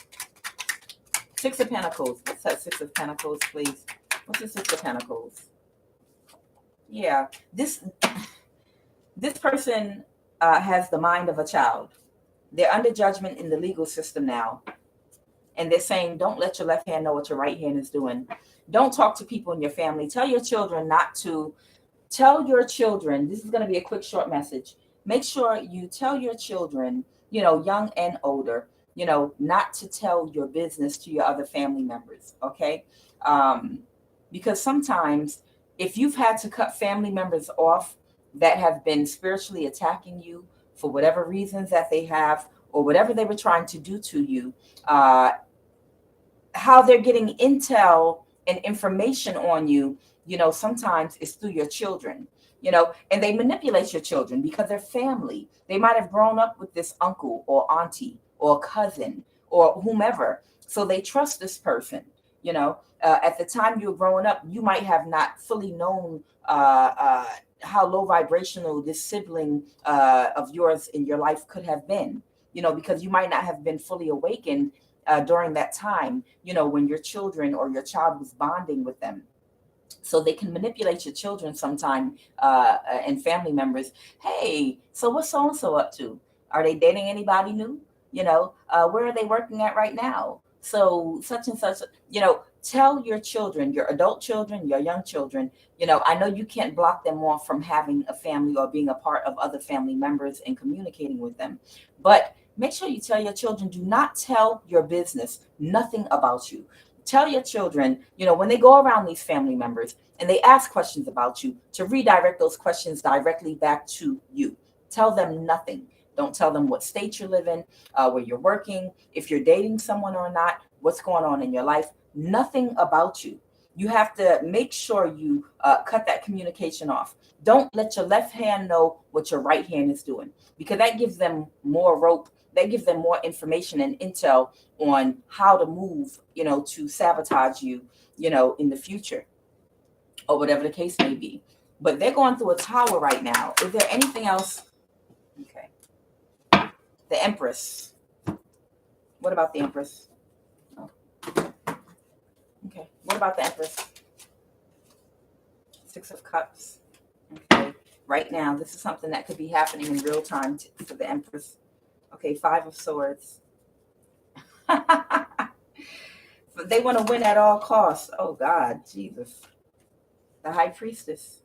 Six of Pentacles. What's that Six of Pentacles, please? What's the Six of Pentacles? Yeah, this person has the mind of a child. They're under judgment in the legal system now. And they're saying, don't let your left hand know what your right hand is doing. Don't talk to people in your family. Tell your children not to. Tell your children, this is going to be a quick, short message. Make sure you tell your children, young and older, not to tell your business to your other family members, okay? Because sometimes if you've had to cut family members off that have been spiritually attacking you for whatever reasons that they have, or whatever they were trying to do to you, how they're getting intel and information on you, sometimes it's through your children, and they manipulate your children because they're family. They might have grown up with this uncle or auntie or cousin or whomever. So they trust this person, at the time you were growing up, you might have not fully known how low vibrational this sibling of yours in your life could have been, because you might not have been fully awakened during that time, when your children or your child was bonding with them. So they can manipulate your children sometime and family members. Hey, so what's so-and-so up to? Are they dating anybody new? Where are they working at right now? So such and such, tell your children, your adult children, your young children, I know you can't block them off from having a family or being a part of other family members and communicating with them. But make sure you tell your children, do not tell your business nothing about you. Tell your children, when they go around these family members and they ask questions about you, to redirect those questions directly back to you. Tell them nothing. Don't tell them what state you live in, where you're working, if you're dating someone or not, what's going on in your life. Nothing about you. You have to make sure you cut that communication off. Don't let your left hand know what your right hand is doing, because that gives them more rope. That gives them more information and intel on how to move, to sabotage you, in the future, or whatever the case may be. but they're going through a tower right now. Is there anything else? Okay. The Empress. What about the Empress? Oh. Okay. What about the Empress? Six of Cups. Okay. Right now, this is something that could be happening in real time for the Empress. Okay. Five of Swords. They want to win at all costs. Oh, God. Jesus. The High Priestess.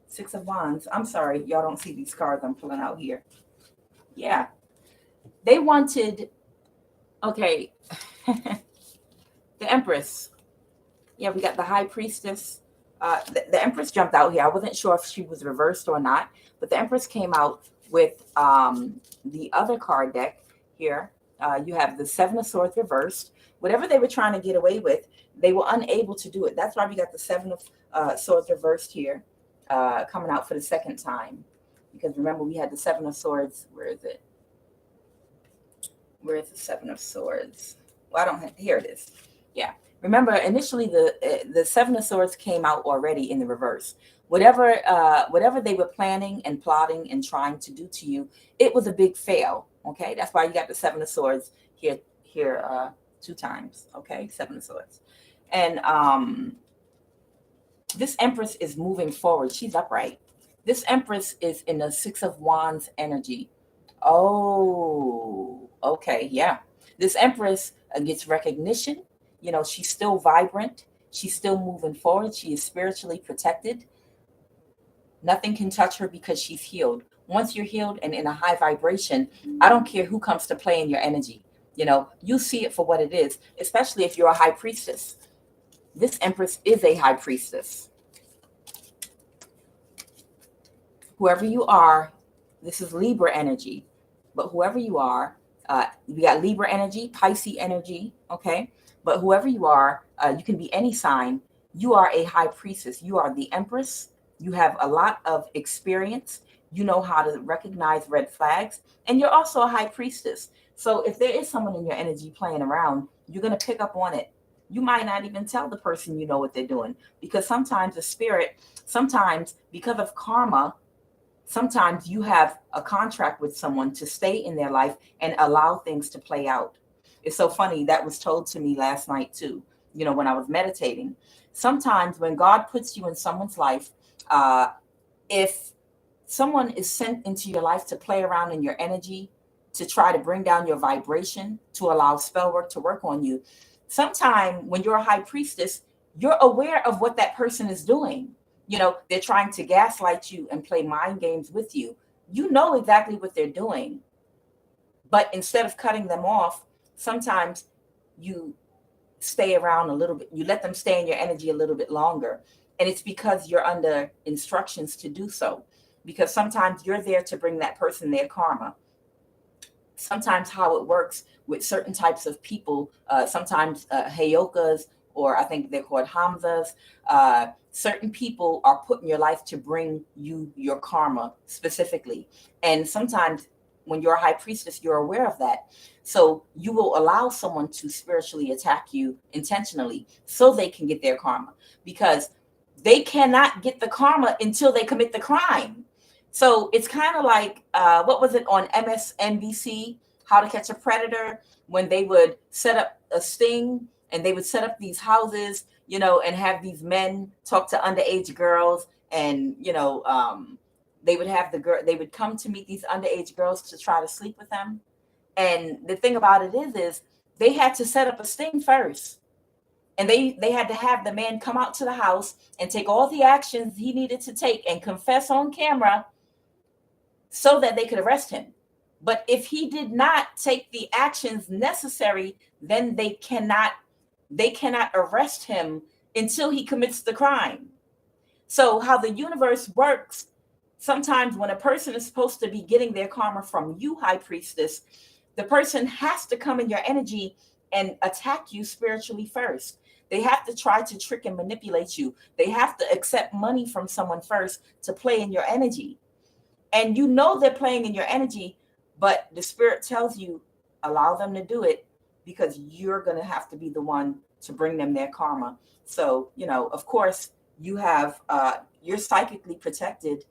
Six of Wands. I'm sorry. Y'all don't see these cards I'm pulling out here. Yeah. They wanted... Okay. The Empress. Yeah, we got the High Priestess. The Empress jumped out here. I wasn't sure if she was reversed or not, but the Empress came out with the other card deck here. You have the Seven of Swords reversed. Whatever they were trying to get away with, they were unable to do it. That's why we got the Seven of Swords reversed here, coming out for the second time. Because remember, we had the Seven of Swords. Where is it? Where is the Seven of Swords? Well, I don't have, here it is. Yeah. Remember, initially the Seven of Swords came out already in the reverse. Whatever they were planning and plotting and trying to do to you, it was a big fail. Okay, that's why you got the Seven of Swords here two times. Okay, Seven of Swords, and this Empress is moving forward. She's upright. This Empress is in the Six of Wands energy. Oh, okay, yeah. This Empress gets recognition. You know, she's still vibrant. She's still moving forward. She is spiritually protected. Nothing can touch her because she's healed. Once you're healed and in a high vibration, I don't care who comes to play in your energy. You know, you see it for what it is, especially if you're a high priestess. This Empress is a high priestess. Whoever you are, this is Libra energy. But whoever you are, we got Libra energy, Pisces energy, okay? But whoever you are, you can be any sign. You are a high priestess. You are the Empress. You have a lot of experience. You know how to recognize red flags. And you're also a high priestess. So if there is someone in your energy playing around, you're going to pick up on it. You might not even tell the person you know what they're doing. Because sometimes the spirit, sometimes because of karma, sometimes you have a contract with someone to stay in their life and allow things to play out. It's so funny. That was told to me last night too, you know, when I was meditating. Sometimes when God puts you in someone's life, if someone is sent into your life to play around in your energy, to try to bring down your vibration, to allow spell work to work on you, sometime when you're a high priestess, you're aware of what that person is doing. You know, they're trying to gaslight you and play mind games with you. You know exactly what they're doing. But instead of cutting them off, sometimes you stay around a little bit. You let them stay in your energy a little bit longer. And it's because you're under instructions to do so. Because sometimes you're there to bring that person their karma. Sometimes how it works with certain types of people, sometimes Heyokas, or I think they're called Hamzas, certain people are put in your life to bring you your karma specifically. And sometimes when you're a high priestess, you're aware of that. So you will allow someone to spiritually attack you intentionally so they can get their karma, because they cannot get the karma until they commit the crime. So it's kind of like, what was it on MSNBC, How to Catch a Predator, when they would set up a sting and they would set up these houses, you know, and have these men talk to underage girls. And, you know, they would have they would come to meet these underage girls to try to sleep with them. And the thing about it is they had to set up a sting first. And they had to have the man come out to the house and take all the actions he needed to take and confess on camera so that they could arrest him. But if he did not take the actions necessary, then they cannot arrest him until he commits the crime. So how the universe works, sometimes when a person is supposed to be getting their karma from you, high priestess, the person has to come in your energy and attack you spiritually first. They have to try to trick and manipulate you. They have to accept money from someone first to play in your energy. And you know they're playing in your energy, but the spirit tells you, allow them to do it, because you're going to have to be the one to bring them their karma. So, you know, of course, you have you're psychically protected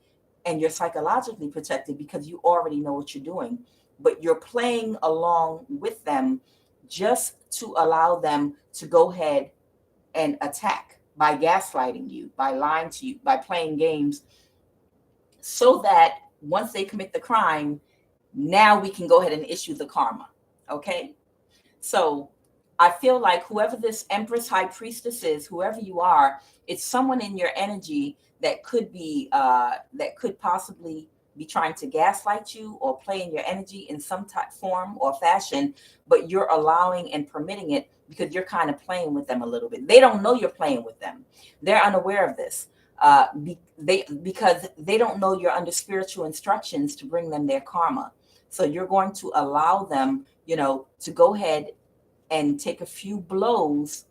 and you're psychologically protected because you already know what you're doing, but you're playing along with them just to allow them to go ahead and attack by gaslighting you, by lying to you, by playing games, so that once they commit the crime, now we can go ahead and issue the karma. Okay? So I feel like whoever this Empress High Priestess is, whoever you are, it's someone in your energy that could possibly be trying to gaslight you or play in your energy in some type, form or fashion, but you're allowing and permitting it because you're kind of playing with them a little bit. They don't know you're playing with them. They're unaware of this. Because they don't know you're under spiritual instructions to bring them their karma. So you're going to allow them, to go ahead and take a few blows.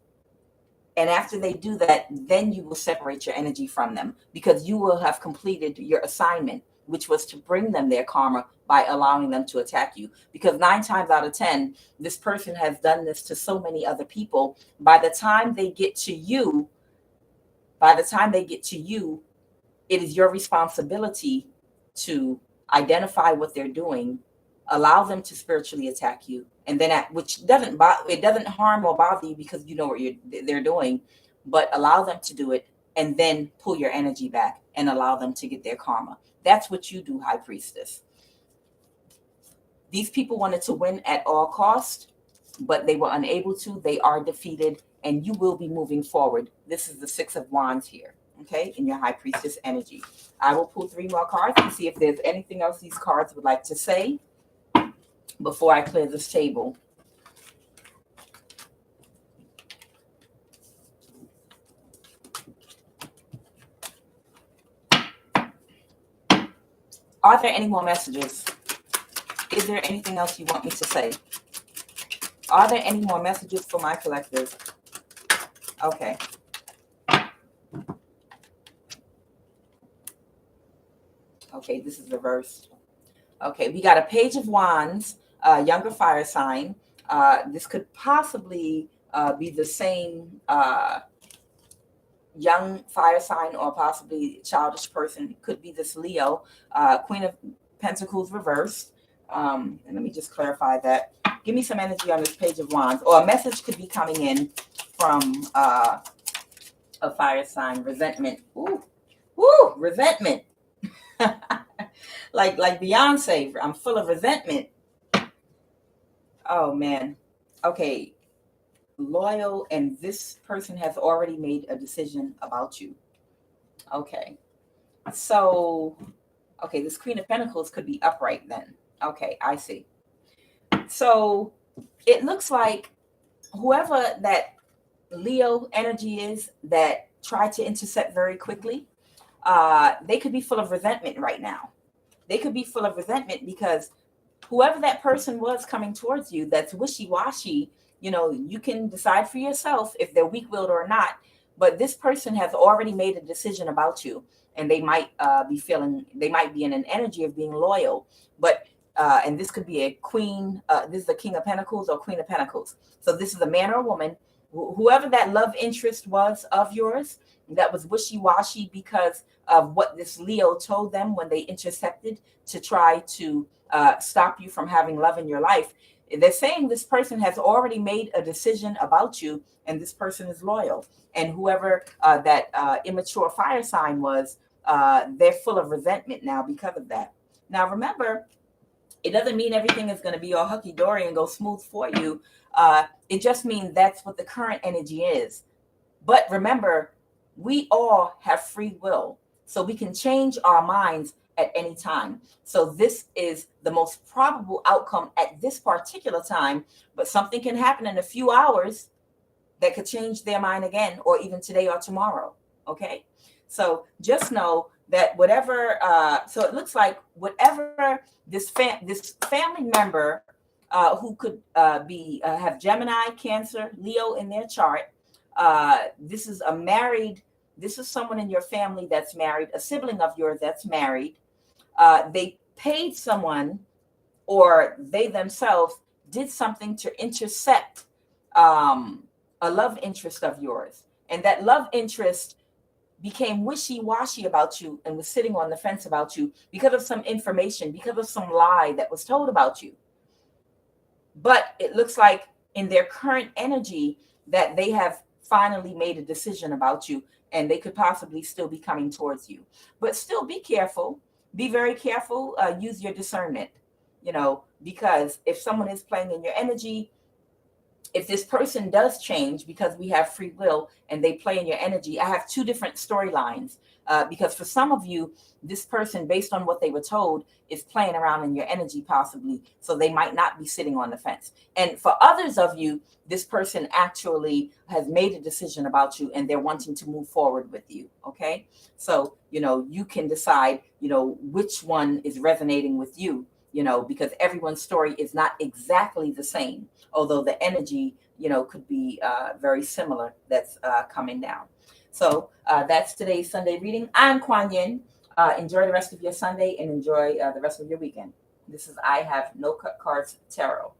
And after they do that, then you will separate your energy from them because you will have completed your assignment, which was to bring them their karma by allowing them to attack you. Because 9 times out of 10, this person has done this to so many other people. By the time they get to you, it is your responsibility to identify what they're doing, allow them to spiritually attack you, and then which doesn't harm or bother you because you know what they're doing, but allow them to do it and then pull your energy back and allow them to get their karma. That's what you do, High Priestess. These people wanted to win at all cost, but they were unable to. They are defeated, and you will be moving forward. This is the 6 of Wands here, okay, in your High Priestess energy. I will pull 3 more cards and see if there's anything else these cards would like to say before I clear this table. Are there any more messages? Is there anything else you want me to say? Are there any more messages for my collective? Okay. Okay, this is reversed. Okay, we got a Page of Wands, younger fire sign. This could possibly be the same young fire sign or possibly childish person. It could be this Leo. Queen of Pentacles reversed. And let me just clarify that. Give me some energy on this Page of Wands. Or a message could be coming in from a fire sign. Resentment. Ooh, resentment. like Beyonce, I'm full of resentment. Oh man. Okay. Loyal, and this person has already made a decision about you. Okay. So, okay, this Queen of Pentacles could be upright then. Okay, I see. So it looks like whoever that Leo energy is that tried to intercept very quickly, they could be full of resentment right now. They could be full of resentment because whoever that person was coming towards you that's wishy-washy, you can decide for yourself if they're weak-willed or not. But this person has already made a decision about you, and they might they might be in an energy of being loyal. But and this could be a queen. This is the King of Pentacles or Queen of Pentacles. So this is a man or a woman. Whoever that love interest was of yours that was wishy-washy because of what this Leo told them when they intercepted to try to stop you from having love in your life. They're saying this person has already made a decision about you, and this person is loyal. And whoever that immature fire sign was, they're full of resentment now because of that. Now, remember, it doesn't mean everything is going to be all hunky-dory and go smooth for you. It just means that's what the current energy is. But remember, we all have free will, so we can change our minds at any time. So this is the most probable outcome at this particular time, but something can happen in a few hours that could change their mind again, or even today or tomorrow. Okay. So just know that whatever, so it looks like whatever this family member who could have Gemini, Cancer, Leo in their chart. This is someone in your family that's married, a sibling of yours that's married. They paid someone, or they themselves did something to intercept a love interest of yours. And that love interest became wishy-washy about you and was sitting on the fence about you because of some information, because of some lie that was told about you. But it looks like in their current energy that they have finally made a decision about you, and they could possibly still be coming towards you. But still be careful. Be very careful. Use your discernment, because if someone is playing in your energy, if this person does change, because we have free will and they play in your energy, I have two different storylines. Because for some of you, this person, based on what they were told, is playing around in your energy possibly. So they might not be sitting on the fence. And for others of you, this person actually has made a decision about you and they're wanting to move forward with you. Okay. So, you can decide, which one is resonating with you, because everyone's story is not exactly the same, although the energy, could be very similar that's coming down. So that's today's Sunday reading. I'm Kuan Yin. Enjoy the rest of your Sunday and enjoy the rest of your weekend. This is I Have No Cut Cards Tarot.